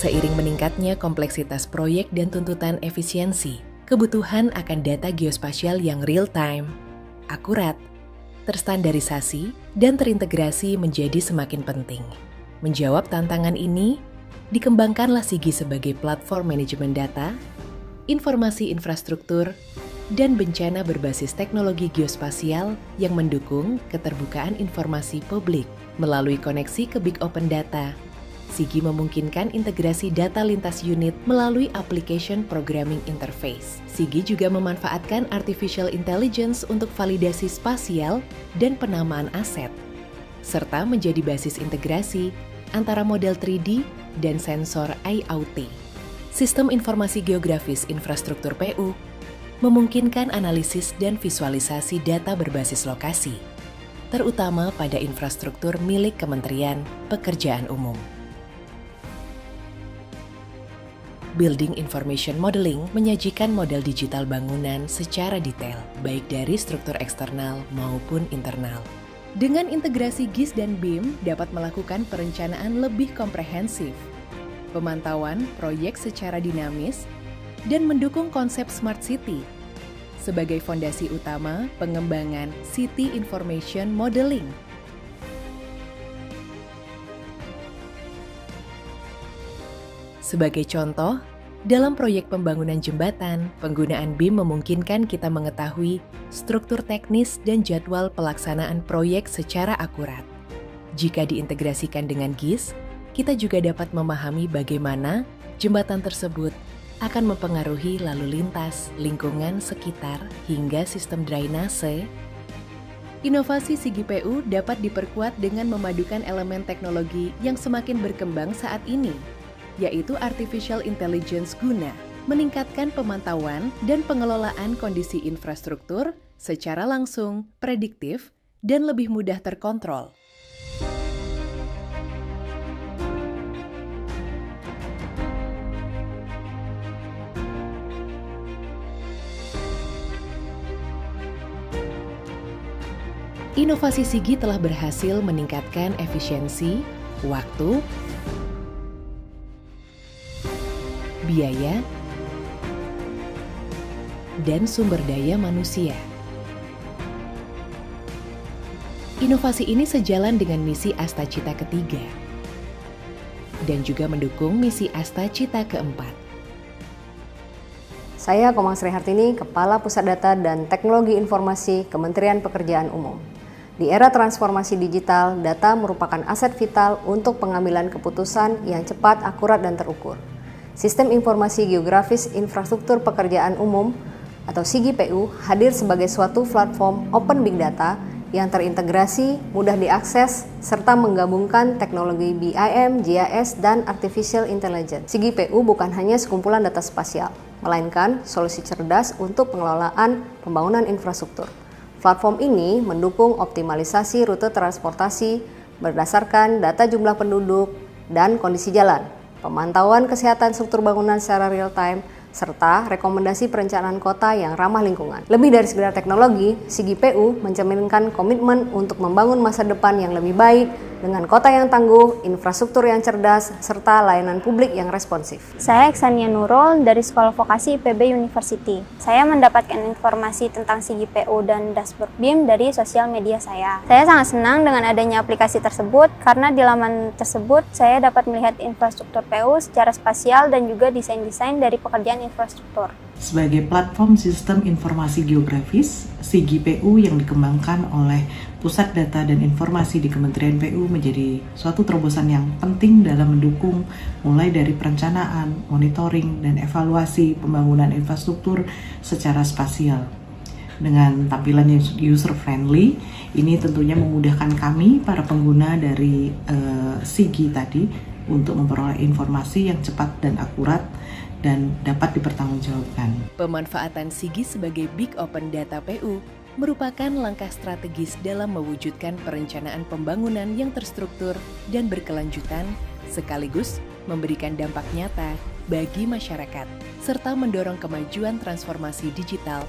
Seiring meningkatnya kompleksitas proyek dan tuntutan efisiensi, kebutuhan akan data geospasial yang real-time, akurat, terstandarisasi, dan terintegrasi menjadi semakin penting. Menjawab tantangan ini, dikembangkanlah Sigi sebagai platform manajemen data, informasi infrastruktur, dan bencana berbasis teknologi geospasial yang mendukung keterbukaan informasi publik. Melalui koneksi ke Big Open Data, Sigi memungkinkan integrasi data lintas unit melalui application programming interface. Sigi juga memanfaatkan artificial intelligence untuk validasi spasial dan penamaan aset, serta menjadi basis integrasi antara model 3D dan sensor IoT. Sistem Informasi Geografis Infrastruktur PU memungkinkan analisis dan visualisasi data berbasis lokasi, terutama pada infrastruktur milik Kementerian Pekerjaan Umum. Building Information Modeling menyajikan model digital bangunan secara detail, baik dari struktur eksternal maupun internal. Dengan integrasi GIS dan BIM dapat melakukan perencanaan lebih komprehensif, pemantauan proyek secara dinamis, dan mendukung konsep Smart City sebagai fondasi utama pengembangan City Information Modeling. Sebagai contoh, dalam proyek pembangunan jembatan, penggunaan BIM memungkinkan kita mengetahui struktur teknis dan jadwal pelaksanaan proyek secara akurat. Jika diintegrasikan dengan GIS, kita juga dapat memahami bagaimana jembatan tersebut akan mempengaruhi lalu lintas, lingkungan sekitar, hingga sistem drainase. Inovasi Sigi PU dapat diperkuat dengan memadukan elemen teknologi yang semakin berkembang saat ini, yaitu artificial intelligence guna meningkatkan pemantauan dan pengelolaan kondisi infrastruktur secara langsung, prediktif, dan lebih mudah terkontrol. Inovasi Sigi telah berhasil meningkatkan efisiensi, waktu, biaya, dan sumber daya manusia. Inovasi ini sejalan dengan misi Asta Cita ketiga dan juga mendukung misi Asta Cita keempat. Saya Komang Sri Hartini, Kepala Pusat Data dan Teknologi Informasi Kementerian Pekerjaan Umum. Di era transformasi digital, data merupakan aset vital untuk pengambilan keputusan yang cepat, akurat, dan terukur. Sistem Informasi Geografis Infrastruktur Pekerjaan Umum atau Sigi PU hadir sebagai suatu platform open big data yang terintegrasi, mudah diakses, serta menggabungkan teknologi BIM, GIS, dan Artificial Intelligence. Sigi PU bukan hanya sekumpulan data spasial, melainkan solusi cerdas untuk pengelolaan pembangunan infrastruktur. Platform ini mendukung optimalisasi rute transportasi berdasarkan data jumlah penduduk dan kondisi jalan, pemantauan kesehatan struktur bangunan secara real-time, serta rekomendasi perencanaan kota yang ramah lingkungan. Lebih dari sekedar teknologi, Sigi PU mencerminkan komitmen untuk membangun masa depan yang lebih baik dengan kota yang tangguh, infrastruktur yang cerdas, serta layanan publik yang responsif. Saya Eksania Nurul dari Sekolah Vokasi IPB University. Saya mendapatkan informasi tentang Sigi PU dan dashboard BIM dari sosial media saya. Saya sangat senang dengan adanya aplikasi tersebut karena di laman tersebut saya dapat melihat infrastruktur PU secara spasial dan juga desain-desain dari pekerjaan infrastruktur. Sebagai platform sistem informasi geografis, Sigi PU yang dikembangkan oleh Pusat Data dan Informasi di Kementerian PU menjadi suatu terobosan yang penting dalam mendukung mulai dari perencanaan, monitoring, dan evaluasi pembangunan infrastruktur secara spasial. Dengan tampilan yang user-friendly, ini tentunya memudahkan kami, para pengguna dari Sigi tadi, untuk memperoleh informasi yang cepat dan akurat dan dapat dipertanggungjawabkan. Pemanfaatan Sigi sebagai Big Open Data PU merupakan langkah strategis dalam mewujudkan perencanaan pembangunan yang terstruktur dan berkelanjutan, sekaligus memberikan dampak nyata bagi masyarakat, serta mendorong kemajuan transformasi digital.